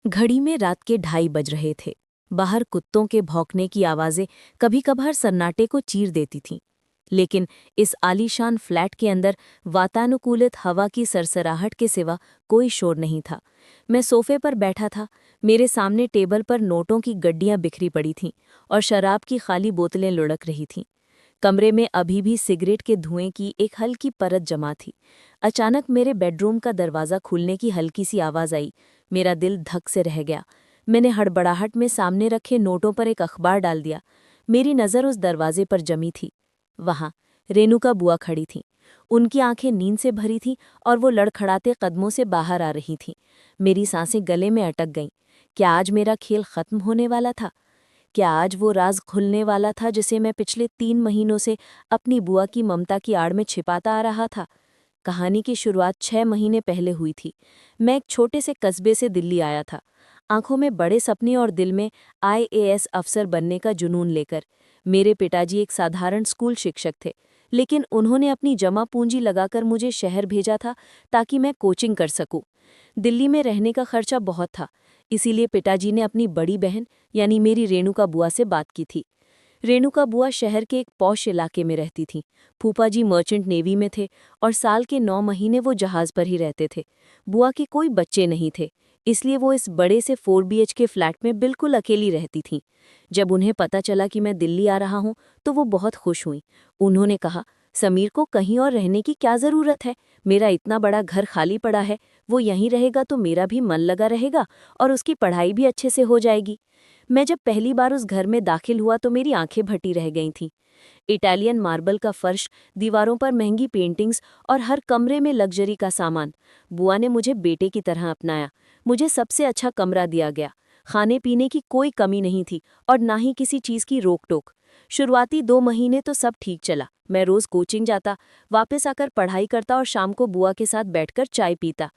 घड़ी में रात के 2:30 बज रहे थे। बाहर कुत्तों के भौंकने की आवाज़ें कभी कभार सन्नाटे को चीर देती थीं, लेकिन इस आलीशान फ्लैट के अंदर वातानुकूलित हवा की सरसराहट के सिवा कोई शोर नहीं था। मैं सोफे पर बैठा था। मेरे सामने टेबल पर नोटों की गड्डियां बिखरी पड़ी थीं और शराब की खाली बोतलें लुढ़क रही थीं। कमरे में अभी भी सिगरेट के धुएं की एक हल्की परत जमा थी। अचानक मेरे बेडरूम का दरवाज़ा खुलने की हल्की सी आवाज़ आई। मेरा दिल धक से रह गया। मैंने हड़बड़ाहट में सामने रखे नोटों पर एक अखबार डाल दिया। मेरी नज़र उस दरवाजे पर जमी थी। वहाँ रेणुका बुआ खड़ी थीं। उनकी आंखें नींद से भरी थीं और वो लड़खड़ाते कदमों से बाहर आ रही थीं। मेरी सांसें गले में अटक गईं। क्या आज मेरा खेल खत्म होने वाला था? क्या आज वो राज खुलने वाला था जिसे मैं पिछले 3 महीनों से अपनी बुआ की ममता की आड़ में छिपाता आ रहा था? कहानी की शुरुआत 6 महीने पहले हुई थी। मैं एक छोटे से कस्बे से दिल्ली आया था, आंखों में बड़े सपने और दिल में आईएएस अफसर बनने का जुनून लेकर। मेरे पिताजी एक साधारण स्कूल शिक्षक थे, लेकिन उन्होंने अपनी जमा पूंजी लगाकर मुझे शहर भेजा था ताकि मैं कोचिंग कर सकूं। दिल्ली में रहने का खर्चा बहुत था, इसीलिए पिताजी ने अपनी बड़ी बहन यानी मेरी रेणुका बुआ से बात की थी। रेणुका बुआ शहर के एक पॉश इलाके में रहती थीं। फूफा जी मर्चेंट नेवी में थे और साल के 9 महीने वो जहाज पर ही रहते थे। बुआ के कोई बच्चे नहीं थे, इसलिए वो इस बड़े से 4 BHK फ्लैट में बिल्कुल अकेली रहती थीं। जब उन्हें पता चला कि मैं दिल्ली आ रहा हूं, तो वो बहुत खुश हुईं। उन्होंने कहा, समीर को कहीं और रहने की क्या ज़रूरत है? मेरा इतना बड़ा घर खाली पड़ा है, वो यहीं रहेगा तो मेरा भी मन लगा रहेगा और उसकी पढ़ाई भी अच्छे से हो जाएगी। मैं जब पहली बार उस घर में दाखिल हुआ तो मेरी आंखें भटी रह गई थीं। इटालियन मार्बल का फर्श, दीवारों पर महंगी पेंटिंग्स और हर कमरे में लग्जरी का सामान। बुआ ने मुझे बेटे की तरह अपनाया। मुझे सबसे अच्छा कमरा दिया गया। खाने पीने की कोई कमी नहीं थी और ना ही किसी चीज़ की रोक टोक। शुरुआती 2 महीने तो सब ठीक चला। मैं रोज़ कोचिंग जाता, वापस आकर पढ़ाई करता और शाम को बुआ के साथ बैठकर चाय पीता।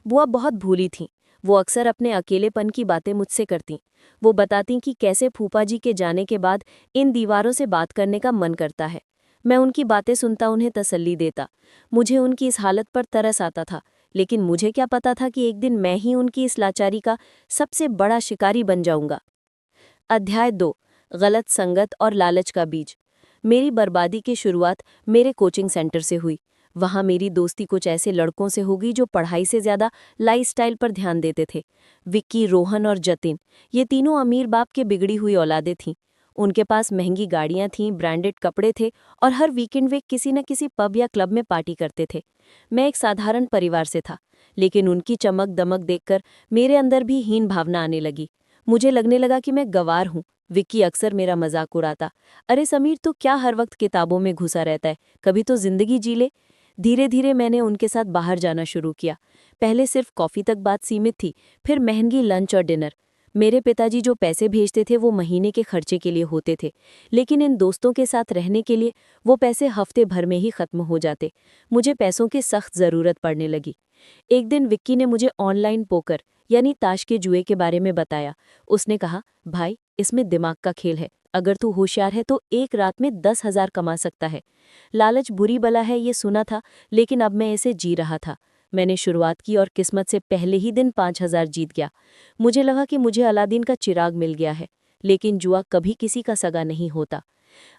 बुआ बहुत भूली थीं। वो अक्सर अपने अकेलेपन की बातें मुझसे करतीं। वो बतातीं कि कैसे फूफा जी के जाने के बाद इन दीवारों से बात करने का मन करता है। मैं उनकी बातें सुनता, उन्हें तसल्ली देता। मुझे उनकी इस हालत पर तरस आता था, लेकिन मुझे क्या पता था कि एक दिन मैं ही उनकी इस लाचारी का सबसे बड़ा शिकारी बन जाऊंगा। अध्याय 2, गलत संगत और लालच का बीज। मेरी बर्बादी की शुरुआत मेरे कोचिंग सेंटर से हुई। वहाँ मेरी दोस्ती कुछ ऐसे लड़कों से होगी जो पढ़ाई से ज़्यादा लाइफस्टाइल पर ध्यान देते थे। विक्की, रोहन और जतिन, ये तीनों अमीर बाप के बिगड़ी हुई औलादें थीं। उनके पास महंगी गाड़ियाँ थीं, ब्रांडेड कपड़े थे और हर वीकेंड वे किसी न किसी पब या क्लब में पार्टी करते थे। मैं एक साधारण परिवार से था, लेकिन उनकी चमक दमक देखकर मेरे अंदर भी हीन भावना आने लगी। मुझे लगने लगा कि मैं गंवार हूँ। विक्की अक्सर मेरा मजाक उड़ाता, अरे समीर, तू क्या हर वक्त किताबों में घुसा रहता है, कभी तो जिंदगी जी ले। धीरे धीरे मैंने उनके साथ बाहर जाना शुरू किया। पहले सिर्फ कॉफ़ी तक बात सीमित थी, फिर महंगी लंच और डिनर। मेरे पिताजी जो पैसे भेजते थे वो महीने के खर्चे के लिए होते थे, लेकिन इन दोस्तों के साथ रहने के लिए वो पैसे हफ्ते भर में ही खत्म हो जाते। मुझे पैसों की सख्त ज़रूरत पड़ने लगी। एक दिन विक्की ने मुझे ऑनलाइन पोकर यानी ताश के जुए के बारे में बताया। उसने कहा, भाई, इसमें दिमाग का खेल है। अगर तू होशियार है तो एक रात में 10,000 कमा सकता है। लालच बुरी बला है, ये सुना था, लेकिन अब मैं इसे जी रहा था। मैंने शुरुआत की और किस्मत से पहले ही दिन 5,000 जीत गया। मुझे लगा कि मुझे अलादीन का चिराग मिल गया है, लेकिन जुआ कभी किसी का सगा नहीं होता।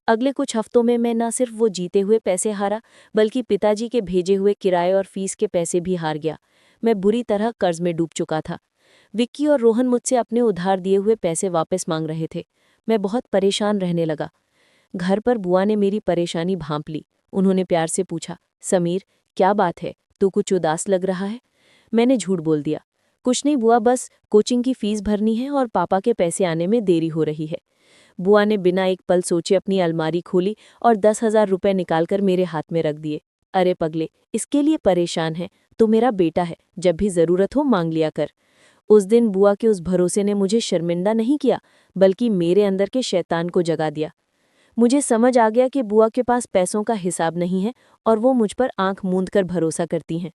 अगले कुछ हफ्तों में मैं न सिर्फ वो जीते हुए पैसे हारा, बल्कि पिताजी के भेजे हुए किराए और फीस के पैसे भी हार गया। मैं बुरी तरह कर्ज में डूब चुका था। विक्की और रोहन मुझसे अपने उधार दिए हुए पैसे वापस मांग रहे थे। मैं बहुत परेशान रहने लगा। घर पर बुआ ने मेरी परेशानी भांप ली। उन्होंने प्यार से पूछा, समीर, क्या बात है, तू कुछ उदास लग रहा है? मैंने झूठ बोल दिया, कुछ नहीं बुआ, बस कोचिंग की फीस भरनी है और पापा के पैसे आने में देरी हो रही है। बुआ ने बिना एक पल सोचे अपनी अलमारी खोली और 10,000 रुपये निकालकर मेरे हाथ में रख दिए। अरे पगले, इसके लिए परेशान है? तो मेरा बेटा है, जब भी ज़रूरत हो मांग लिया कर। उस दिन बुआ के उस भरोसे ने मुझे शर्मिंदा नहीं किया, बल्कि मेरे अंदर के शैतान को जगा दिया। मुझे समझ आ गया कि बुआ के पास पैसों का हिसाब नहीं है और वो मुझ पर आंख मूंद कर भरोसा करती हैं।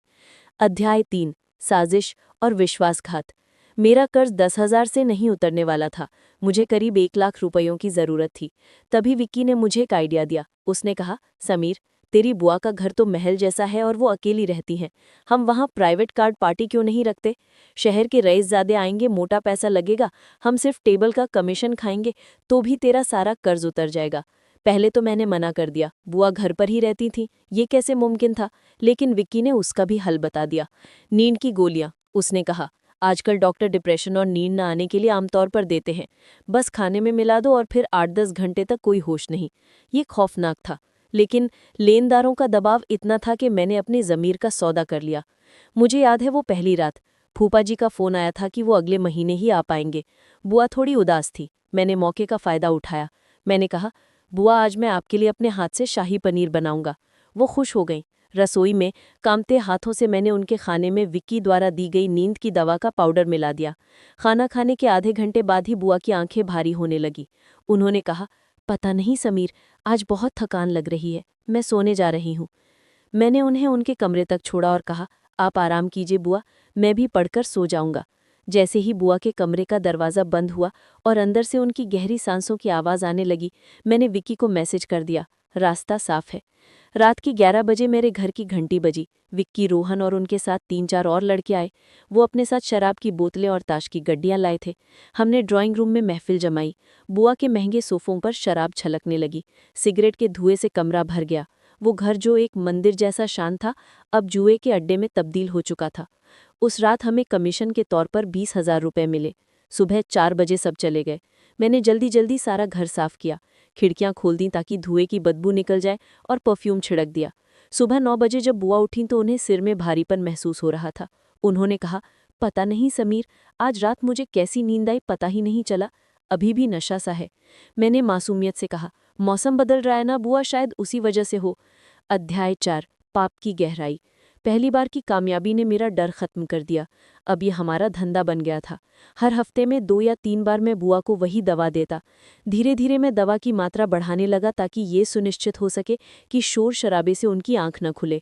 अध्याय 3, साजिश और विश्वासघात। मेरा कर्ज 10,000 से नहीं उतरने वाला था। मुझे करीब 1 लाख रुपयों की ज़रूरत थी। तभी विक्की ने मुझे एक आइडिया दिया। उसने कहा, समीर, तेरी बुआ का घर तो महल जैसा है और वो अकेली रहती हैं। हम वहाँ प्राइवेट कार्ड पार्टी क्यों नहीं रखते? शहर के रईसज़ादे आएंगे, मोटा पैसा लगेगा, हम सिर्फ टेबल का कमीशन खाएंगे तो भी तेरा सारा कर्ज उतर जाएगा। पहले तो मैंने मना कर दिया, बुआ घर पर ही रहती थी, ये कैसे मुमकिन था? लेकिन विक्की ने उसका भी हल बता दिया। नींद की गोलियां, उसने कहा। आजकल डॉक्टर डिप्रेशन और नींद न आने के लिए आमतौर पर देते हैं। बस खाने में मिला दो और फिर 8-10 घंटे तक कोई होश नहीं। ये खौफनाक था, लेकिन लेनदारों का दबाव इतना था कि मैंने अपनी ज़मीर का सौदा कर लिया। मुझे याद है वो पहली रात, फूफा जी का फ़ोन आया था कि वो अगले महीने ही आ पाएंगे। बुआ थोड़ी उदास थी। मैंने मौके का फ़ायदा उठाया। मैंने कहा, बुआ आज मैं आपके लिए अपने हाथ से शाही पनीर बनाऊंगा। वो खुश हो गईं। रसोई में कांपते हाथों से मैंने उनके खाने में विक्की द्वारा दी गई नींद की दवा का पाउडर मिला दिया। खाना खाने के आधे घंटे बाद ही बुआ की आंखें भारी होने लगी। उन्होंने कहा, पता नहीं समीर, आज बहुत थकान लग रही है, मैं सोने जा रही हूँ। मैंने उन्हें उनके कमरे तक छोड़ा और कहा, आप आराम कीजिए बुआ, मैं भी पढ़कर सो जाऊंगा। जैसे ही बुआ के कमरे का दरवाज़ा बंद हुआ और अंदर से उनकी गहरी सांसों की आवाज़ आने लगी, मैंने विक्की को मैसेज कर दिया, रास्ता साफ है। रात की 11 बजे मेरे घर की घंटी बजी। विक्की, रोहन और उनके साथ 3-4 और लड़के आए। वो अपने साथ शराब की बोतलें और ताश की गड्डियां लाए थे। हमने ड्राइंग रूम में महफिल जमाई। बुआ के महंगे सोफों पर शराब छलकने लगी। सिगरेट के धुएं से कमरा भर गया। वो घर जो एक मंदिर जैसा शांत था, अब जुए के अड्डे में तब्दील हो चुका था। उस रात हमें कमीशन के तौर पर 20,000 रुपये मिले। सुबह 4 बजे सब चले गए। मैंने जल्दी जल्दी सारा घर साफ किया, खिड़कियां खोल दी ताकि धुएं की बदबू निकल जाए और परफ्यूम छिड़क दिया। सुबह 9 बजे जब बुआ उठीं तो उन्हें सिर में भारीपन महसूस हो रहा था। उन्होंने कहा, पता नहीं समीर, आज रात मुझे कैसी नींद आई पता ही नहीं चला, अभी भी नशा सा है। मैंने मासूमियत से कहा, मौसम बदल रहा है ना बुआ, शायद उसी वजह से हो। अध्याय 4, पाप की गहराई। पहली बार की कामयाबी ने मेरा डर खत्म कर दिया। अब ये हमारा धंधा बन गया था। हर हफ्ते में 2 या 3 बार मैं बुआ को वही दवा देता। धीरे धीरे मैं दवा की मात्रा बढ़ाने लगा ताकि ये सुनिश्चित हो सके कि शोर शराबे से उनकी आंख न खुले।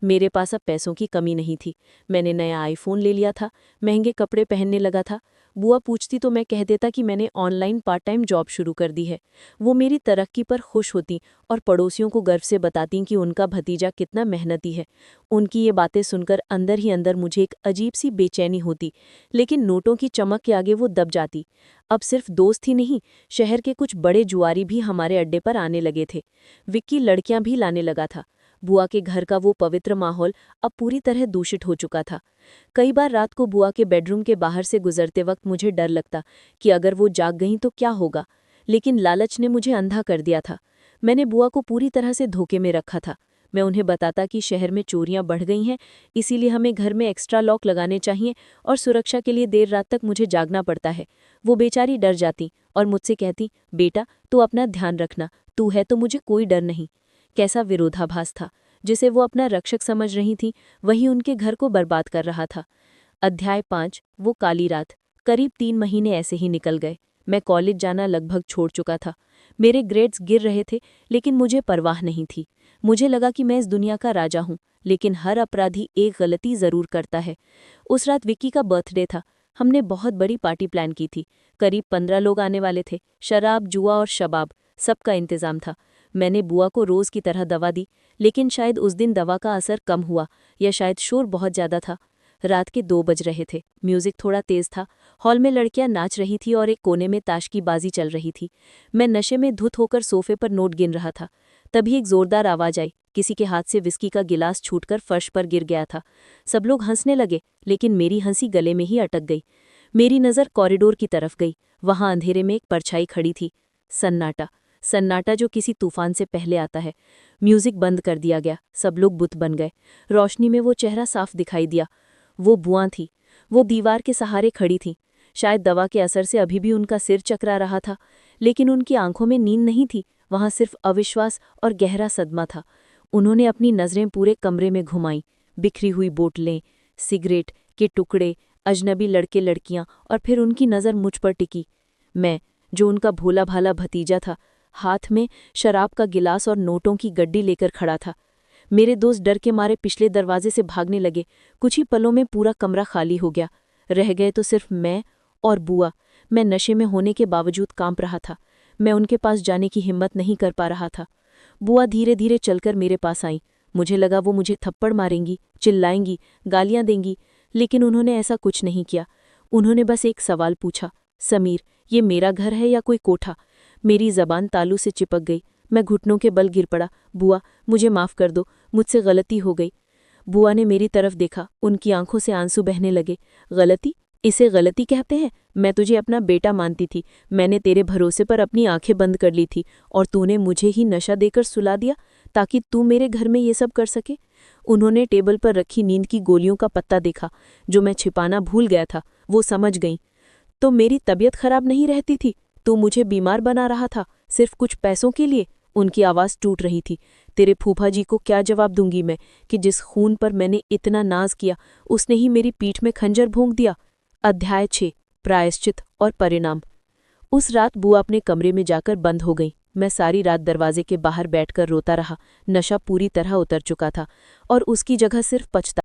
मेरे पास अब पैसों की कमी नहीं थी। मैंने नया आईफोन ले लिया था, महंगे कपड़े पहनने लगा था। बुआ पूछती तो मैं कह देता कि मैंने ऑनलाइन पार्ट टाइम जॉब शुरू कर दी है। वो मेरी तरक्की पर खुश होती और पड़ोसियों को गर्व से बताती कि उनका भतीजा कितना मेहनती है। उनकी ये बातें सुनकर अंदर ही अंदर मुझे एक अजीब सी बेचैनी होती, लेकिन नोटों की चमक के आगे वो दब जाती। अब सिर्फ दोस्त ही नहीं, शहर के कुछ बड़े जुआरी भी हमारे अड्डे पर आने लगे थे। विक्की लड़कियां भी लाने लगा था। बुआ के घर का वो पवित्र माहौल अब पूरी तरह दूषित हो चुका था। कई बार रात को बुआ के बेडरूम के बाहर से गुजरते वक्त मुझे डर लगता कि अगर वो जाग गईं तो क्या होगा, लेकिन लालच ने मुझे अंधा कर दिया था। मैंने बुआ को पूरी तरह से धोखे में रखा था। मैं उन्हें बताता कि शहर में चोरियां बढ़ गई हैं, इसीलिए हमें घर में एक्स्ट्रा लॉक लगाने चाहिए और सुरक्षा के लिए देर रात तक मुझे जागना पड़ता है। वो बेचारी डर जाती और मुझसे कहती, बेटा तू अपना ध्यान रखना, तू है तो मुझे कोई डर नहीं। कैसा विरोधाभास था, जिसे वो अपना रक्षक समझ रही थी, वही उनके घर को बर्बाद कर रहा था। अध्याय 5, वो काली रात। करीब 3 महीने ऐसे ही निकल गए। मैं कॉलेज जाना लगभग छोड़ चुका था। मेरे ग्रेड्स गिर रहे थे, लेकिन मुझे परवाह नहीं थी। मुझे लगा कि मैं इस दुनिया का राजा हूँ, लेकिन हर अपराधी एक गलती जरूर करता है। उस रात विक्की का बर्थडे था। हमने बहुत बड़ी पार्टी प्लान की थी। करीब 15 लोग आने वाले थे। शराब, जुआ और शबाब, सबका इंतजाम था। मैंने बुआ को रोज की तरह दवा दी, लेकिन शायद उस दिन दवा का असर कम हुआ या शायद शोर बहुत ज्यादा था। रात के 2 बज रहे थे। म्यूजिक थोड़ा तेज था। हॉल में लड़कियां नाच रही थी और एक कोने में ताश की बाजी चल रही थी। मैं नशे में धुत होकर सोफे पर नोट गिन रहा था। तभी एक जोरदार आवाज आई। किसी के हाथ से विस्की का गिलास छूटकर फर्श पर गिर गया था। सब लोग हंसने लगे, लेकिन मेरी हंसी गले में ही अटक गई। मेरी नज़र कॉरिडोर की तरफ गई। वहां अंधेरे में एक परछाई खड़ी थी। सन्नाटा, सन्नाटा जो किसी तूफान से पहले आता है। म्यूजिक बंद कर दिया गया। सब लोग बुत बन गए। रोशनी में वो चेहरा साफ दिखाई दिया। वो बुआ थी। वो दीवार के सहारे खड़ी थी। शायद दवा के असर से अभी भी उनका सिर चकरा रहा था, लेकिन उनकी आंखों में नींद नहीं थी। वहां सिर्फ अविश्वास और गहरा सदमा था। उन्होंने अपनी नज़रें पूरे कमरे में घुमाईं। बिखरी हुई बोतलें, सिगरेट के टुकड़े, अजनबी लड़के लड़कियां, और फिर उनकी नज़र मुझ पर टिकी। मैं, जो उनका भोला भाला भतीजा था, हाथ में शराब का गिलास और नोटों की गड्डी लेकर खड़ा था। मेरे दोस्त डर के मारे पिछले दरवाजे से भागने लगे। कुछ ही पलों में पूरा कमरा खाली हो गया। रह गए तो सिर्फ मैं और बुआ। मैं नशे में होने के बावजूद कांप रहा था। मैं उनके पास जाने की हिम्मत नहीं कर पा रहा था। बुआ धीरे धीरे चलकर मेरे पास आई। मुझे लगा वो मुझे थप्पड़ मारेंगी, चिल्लाएंगी, गालियां देंगी, लेकिन उन्होंने ऐसा कुछ नहीं किया। उन्होंने बस एक सवाल पूछा, समीर, ये मेरा घर है या कोई कोठा? मेरी जबान तालू से चिपक गई। मैं घुटनों के बल गिर पड़ा। बुआ, मुझे माफ़ कर दो, मुझसे गलती हो गई। बुआ ने मेरी तरफ देखा, उनकी आंखों से आंसू बहने लगे। गलती? इसे गलती कहते हैं? मैं तुझे अपना बेटा मानती थी। मैंने तेरे भरोसे पर अपनी आंखें बंद कर ली थी और तूने मुझे ही नशा देकर सुला दिया ताकि तू मेरे घर में ये सब कर सके। उन्होंने टेबल पर रखी नींद की गोलियों का पत्ता देखा, जो मैं छिपाना भूल गया था। वो समझ गई। तो मेरी तबीयत खराब नहीं रहती थी, तू मुझे बीमार बना रहा था सिर्फ कुछ पैसों के लिए? उनकी आवाज़ टूट रही थी। तेरे फूफा जी को क्या जवाब दूंगी मैं कि जिस खून पर मैंने इतना नाज किया उसने ही मेरी पीठ में खंजर भोंक दिया। अध्याय 6, प्रायश्चित और परिणाम। उस रात बुआ अपने कमरे में जाकर बंद हो गई। मैं सारी रात दरवाजे के बाहर बैठकर रोता रहा। नशा पूरी तरह उतर चुका था और उसकी जगह सिर्फ पछता